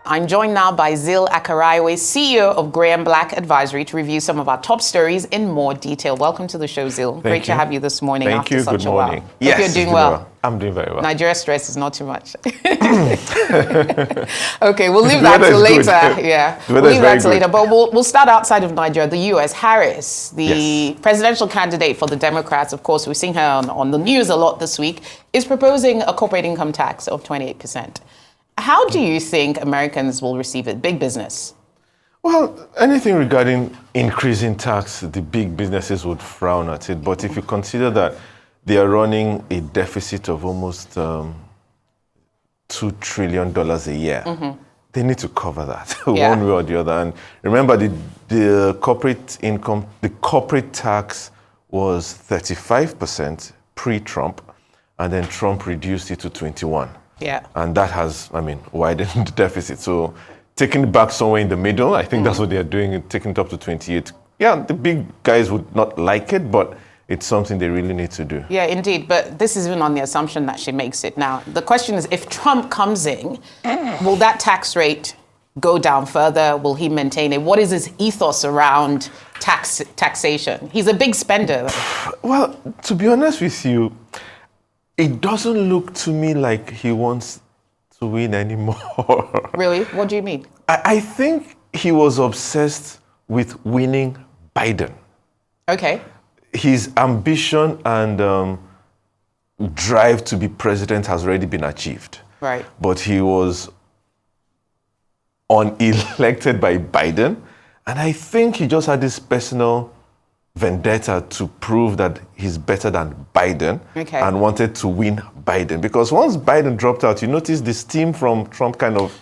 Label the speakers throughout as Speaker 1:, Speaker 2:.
Speaker 1: I'm joined now by Zeal Akaraiwe, CEO of Graham Black Advisory, to review some of our top stories in more detail. Welcome to the show, Zeal. Great to have you this morning after such a while.
Speaker 2: Yes,
Speaker 1: hope you're doing well.
Speaker 2: I'm doing very well.
Speaker 1: Nigeria stress is not too much. Okay, we'll leave that to later. Yeah, we'll leave that to later. But we'll start outside of Nigeria. The U.S. Harris, the presidential candidate for the Democrats, of course, we've seen her on the news a lot this week, is proposing a corporate income tax of 28%. How do you think Americans will receive it? Big business?
Speaker 2: Well, anything regarding increasing tax, the big businesses would frown at it. But if you consider that they are running a deficit of almost $2 trillion a year, they need to cover that one way or the other. And remember, the corporate tax was 35% pre-Trump, and then Trump reduced it to 21%.
Speaker 1: Yeah.
Speaker 2: And that has, widened the deficit. So taking it back somewhere in the middle, I think that's what they're doing, taking it up to 28. Yeah, the big guys would not like it, but it's something they really need to do. Yeah,
Speaker 1: indeed. But this is even on the assumption that she makes it. Now, the question is, if Trump comes in, will that tax rate go down further? Will he maintain it? What is his ethos around taxation? He's a big spender.
Speaker 2: Well, to be honest with you, it doesn't look to me like he wants to win anymore.
Speaker 1: Really? What do you mean?
Speaker 2: I think he was obsessed with winning Biden.
Speaker 1: Okay.
Speaker 2: His ambition and drive to be president has already been achieved.
Speaker 1: Right.
Speaker 2: But he was unelected by Biden. And I think he just had this personal vendetta to prove that he's better than Biden and wanted to win Biden. Because once Biden dropped out, you notice the steam from Trump kind of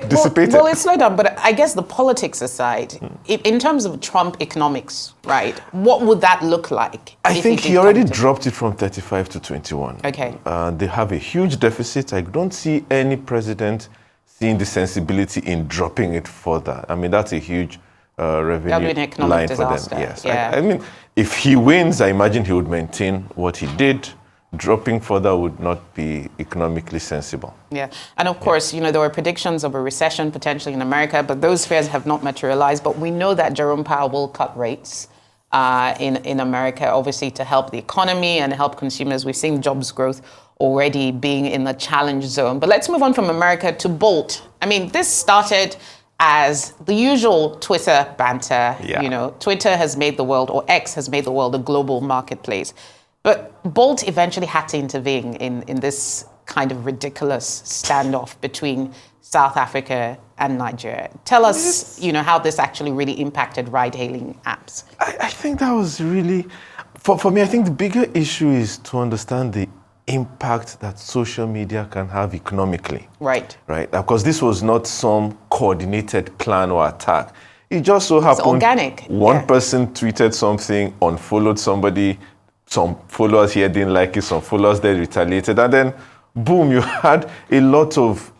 Speaker 2: dissipated.
Speaker 1: Well, it's slowed down, but I guess the politics aside, in terms of Trump economics, right, what would that look like?
Speaker 2: I think he already dropped it from 35 to 21.
Speaker 1: Okay.
Speaker 2: They have a huge deficit. I don't see any president seeing the sensibility in dropping it further. That's a huge revenue line
Speaker 1: disaster.
Speaker 2: For them. Yes.
Speaker 1: Yeah.
Speaker 2: If he wins, I imagine he would maintain what he did. Dropping further would not be economically sensible.
Speaker 1: Yeah. And of course, there were predictions of a recession potentially in America, but those fears have not materialized. But we know that Jerome Powell will cut rates in America, obviously to help the economy and help consumers. We've seen jobs growth already being in the challenge zone. But let's move on from America to Bolt. This started as the usual Twitter banter.
Speaker 2: Yeah.
Speaker 1: Twitter has made the world, or X has made the world, a global marketplace. But Bolt eventually had to intervene in this kind of ridiculous standoff between South Africa and Nigeria. Tell us, how this actually really impacted ride-hailing apps.
Speaker 2: I think that was really, for me, I think the bigger issue is to understand the impact that social media can have economically.
Speaker 1: Right.
Speaker 2: Because this was not some coordinated plan or attack. It just so happened.
Speaker 1: It's organic.
Speaker 2: One person tweeted something, unfollowed somebody, some followers here didn't like it, some followers there retaliated, and then boom, you had a lot of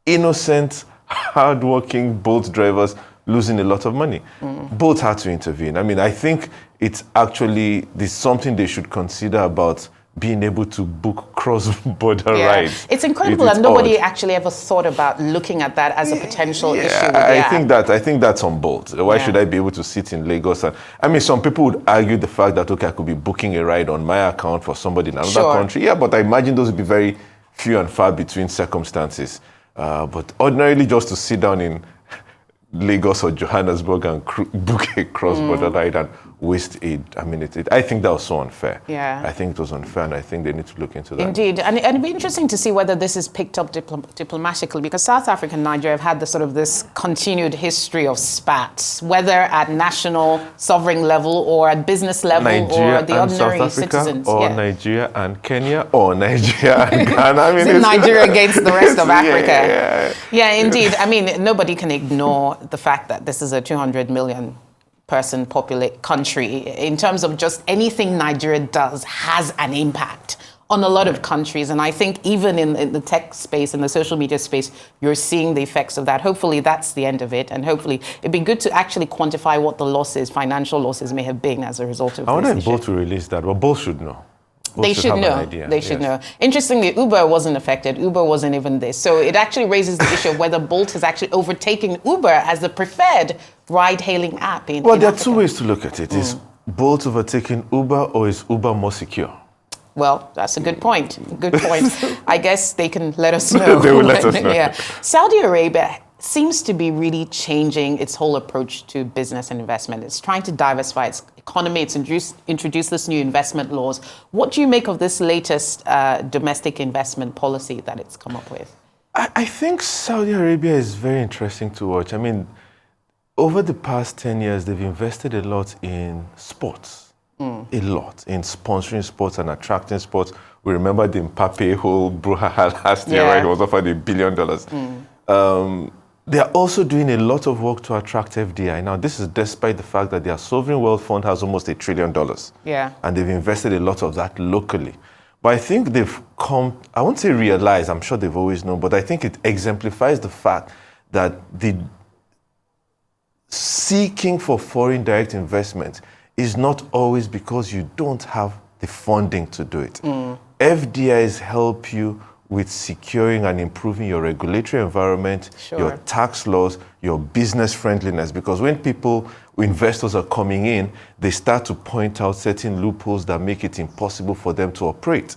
Speaker 2: innocent, hardworking Bolt drivers losing a lot of money. Bolt had to intervene. I think it's actually something they should consider about being able to book cross-border rides.
Speaker 1: It's incredible that nobody actually ever thought about looking at that as a potential issue with the app.
Speaker 2: I think that's on Bolt. Why should I be able to sit in Lagos? And, some people would argue the fact that, I could be booking a ride on my account for somebody in another country. Yeah, but I imagine those would be very few and far between circumstances. But ordinarily, just to sit down in Lagos or Johannesburg and book a cross-border ride and waste it. I think that was so unfair.
Speaker 1: Yeah.
Speaker 2: I think it was unfair, and I think they need to look into that.
Speaker 1: Indeed. And it'd be interesting to see whether this is picked up diplomatically, because South Africa and Nigeria have had this continued history of spats, whether at national sovereign level or at business level,
Speaker 2: Nigeria
Speaker 1: or the ordinary
Speaker 2: South Africa,
Speaker 1: citizens.
Speaker 2: Or Nigeria and Kenya, or Nigeria and Ghana.
Speaker 1: It's Nigeria against the rest of Africa. Yeah, indeed. Nobody can ignore the fact that this is a 200 million person populate country. In terms of just anything Nigeria does has an impact on a lot of countries. And I think even in the tech space and the social media space, you're seeing the effects of that. Hopefully that's the end of it. And hopefully it'd be good to actually quantify what the losses, financial losses may have been as a result of this issue.
Speaker 2: I want Bolt to release that, but Bolt should know.
Speaker 1: They should know. They should know. Interestingly, Uber wasn't affected. Uber wasn't even this. So it actually raises the issue of whether Bolt has actually overtaken Uber as the preferred ride-hailing app in
Speaker 2: Well, there are
Speaker 1: Africa.
Speaker 2: two ways to look at it. Is Bolt overtaking Uber, or is Uber more secure?
Speaker 1: Well, that's a good point. Good point. I guess they can let us know.
Speaker 2: They will let us know.
Speaker 1: Yeah. Saudi Arabia seems to be really changing its whole approach to business and investment. It's trying to diversify its economy. It's introduced this new investment laws. What do you make of this latest domestic investment policy that it's come up with?
Speaker 2: I think Saudi Arabia is very interesting to watch. I mean, over the past 10 years, they've invested a lot in sports. A lot in sponsoring sports and attracting sports. We remember the Mbappe whole brouhaha last year, where he was offered $1 billion. They are also doing a lot of work to attract FDI. Now, this is despite the fact that their sovereign wealth fund has almost $1 trillion.
Speaker 1: Yeah.
Speaker 2: And they've invested a lot of that locally. But I think they've come, I won't say realize, I'm sure they've always known, but I think it exemplifies the fact that the seeking for foreign direct investment is not always because you don't have the funding to do it. FDIs help you with securing and improving your regulatory environment, your tax laws, your business friendliness. Because when investors are coming in, they start to point out certain loopholes that make it impossible for them to operate.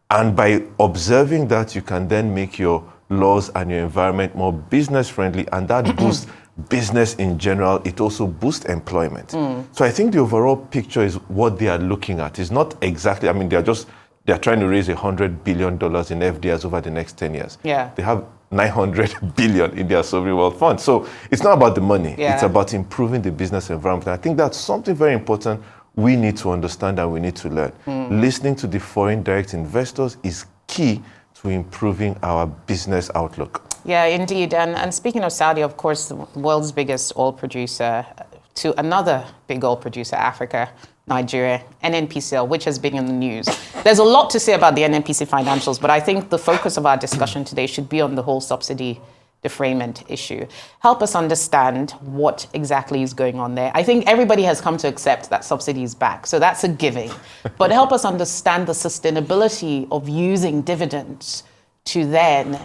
Speaker 2: And by observing that, you can then make your laws and your environment more business friendly, and that boosts business in general. It also boosts employment. So I think the overall picture is what they are looking at. It's not exactly, I mean, they're trying to raise $100 billion in FDIs over the next 10 years.
Speaker 1: Yeah.
Speaker 2: They have $900 billion in their sovereign wealth fund. So it's not about the money.
Speaker 1: Yeah.
Speaker 2: It's about improving the business environment. I think that's something very important we need to understand and we need to learn. Listening to the foreign direct investors is key to improving our business outlook.
Speaker 1: Yeah, indeed. And speaking of Saudi, of course, the world's biggest oil producer, to another big oil producer, Africa, Nigeria, NNPCL, which has been in the news. There's a lot to say about the NNPC financials, but I think the focus of our discussion today should be on the whole subsidy defrayment issue. Help us understand what exactly is going on there. I think everybody has come to accept that subsidy is back, so that's a giving. But help us understand the sustainability of using dividends to then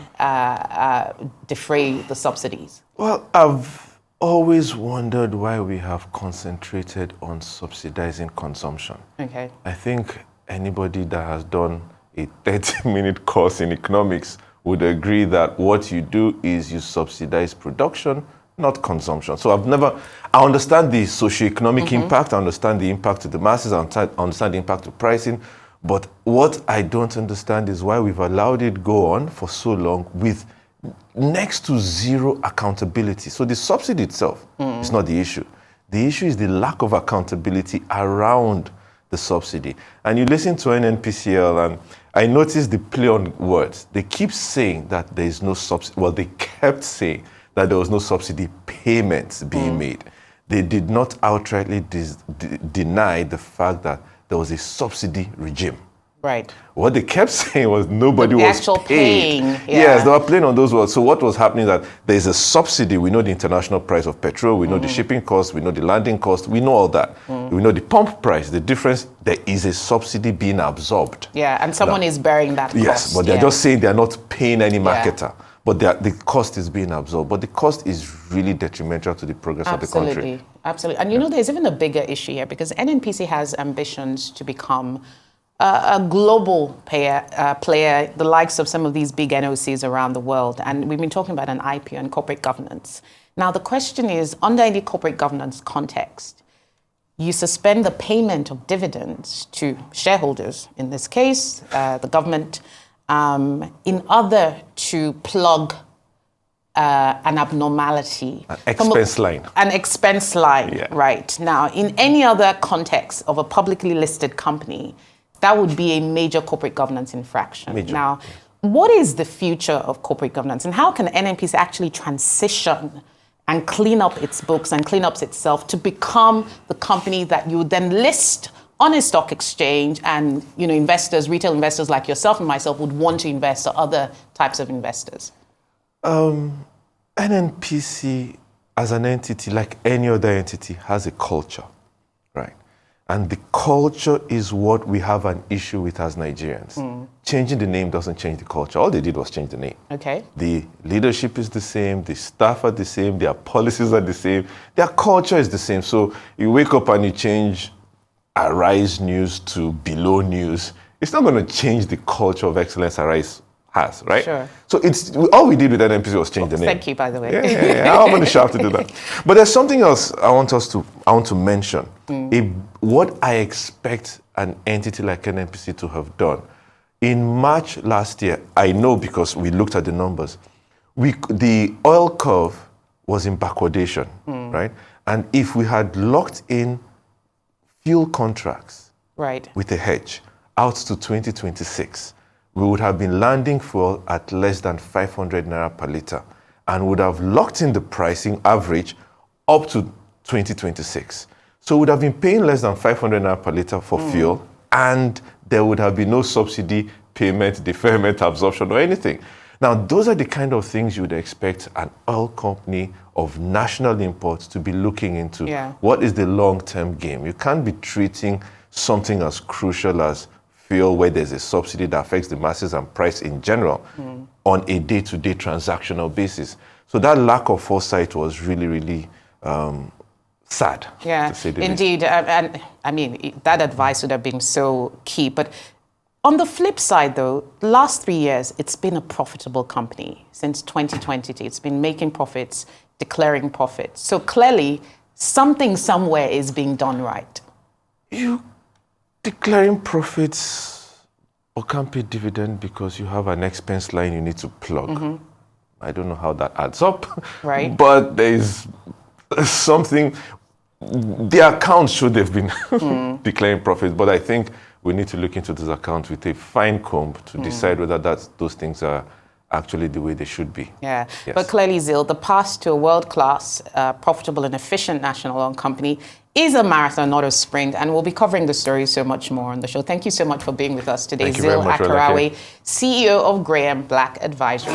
Speaker 1: defray the subsidies.
Speaker 2: Well, I've always wondered why we have concentrated on subsidizing consumption.
Speaker 1: Okay.
Speaker 2: I think anybody that has done a 30-minute course in economics would agree that what you do is you subsidize production, not consumption. So I understand the socioeconomic impact, I understand the impact to the masses, I understand the impact to pricing, but what I don't understand is why we've allowed it go on for so long with next to zero accountability. So the subsidy itself is not the issue. The issue is the lack of accountability around the subsidy. And you listen to NNPCL, and I noticed the play on words. They keep saying that there is no subsidy. Well, they kept saying that there was no subsidy payments being made. They did not outrightly deny the fact that there was a subsidy regime.
Speaker 1: Right.
Speaker 2: What they kept saying was nobody was
Speaker 1: actual
Speaker 2: paid.
Speaker 1: paying. Yeah.
Speaker 2: Yes, they were playing on those words. So what was happening is that there's a subsidy. We know the international price of petrol. We know the shipping cost. We know the landing cost. We know all that. We know the pump price. The difference, there is a subsidy being absorbed.
Speaker 1: Yeah, and someone is bearing that cost.
Speaker 2: Yes, but they're just saying they're not paying any marketer. But the cost is being absorbed. But the cost is really detrimental to the progress of the country.
Speaker 1: Absolutely. And you know, there's even a bigger issue here because NNPC has ambitions to become a global player, the likes of some of these big NOCs around the world. And we've been talking about an IPO and corporate governance. Now, the question is, under any corporate governance context, you suspend the payment of dividends to shareholders, in this case, the government, in order to plug an abnormality.
Speaker 2: An expense line.
Speaker 1: An expense line, right. Now, in any other context of a publicly listed company, that would be a major corporate governance infraction. Now, what is the future of corporate governance and how can NNPC actually transition and clean up its books and clean up itself to become the company that you would then list on a stock exchange and, you know, investors, retail investors like yourself and myself would want to invest or other types of investors?
Speaker 2: NNPC as an entity, like any other entity, has a culture, right? And the culture is what we have an issue with as Nigerians. Changing the name doesn't change the culture. All they did was change the name.
Speaker 1: Okay.
Speaker 2: The leadership is the same, the staff are the same, their policies are the same, their culture is the same. So you wake up and you change Arise News to Below News. It's not going to change the culture of excellence Arise has, right?
Speaker 1: Sure.
Speaker 2: So it's all we did with NNPC was change the name.
Speaker 1: Thank you, by the way.
Speaker 2: I'm going to shout to do that. But there's something else I want to mention. What I expect an entity like NNPC to have done. In March last year, I know because we looked at the numbers, the oil curve was in backwardation, right? And if we had locked in fuel contracts with a hedge out to 2026, we would have been landing fuel at less than 500 naira per liter and would have locked in the pricing average up to 2026. So we would have been paying less than 500 naira per liter for fuel, and there would have been no subsidy, payment, deferment, absorption, or anything. Now, those are the kind of things you would expect an oil company of national import to be looking into. What is the long-term game? You can't be treating something as crucial as fuel, where there's a subsidy that affects the masses and price in general, on a day-to-day transactional basis. So that lack of foresight was really, really sad, to say the least.
Speaker 1: Indeed. And I mean, that advice would have been so key. But on the flip side, though, the last 3 years, it's been a profitable company. Since 2020, it's been making profits, declaring profits. So clearly, something somewhere is being done right.
Speaker 2: You declaring profits or can't pay dividend because you have an expense line you need to plug. I don't know how that adds up.
Speaker 1: Right.
Speaker 2: But there is something, the accounts should have been declaring profits, but I think we need to look into those accounts with a fine comb to decide whether those things are actually the way they should be.
Speaker 1: Yeah, but clearly, Zeal, the path to a world-class, profitable and efficient national-owned company is a marathon, not a sprint, and we'll be covering the story so much more on the show. Thank you so much for being with us today.
Speaker 2: Thank you very
Speaker 1: Zeal
Speaker 2: much,
Speaker 1: Akaraiwe, CEO of Graham Black Advisory.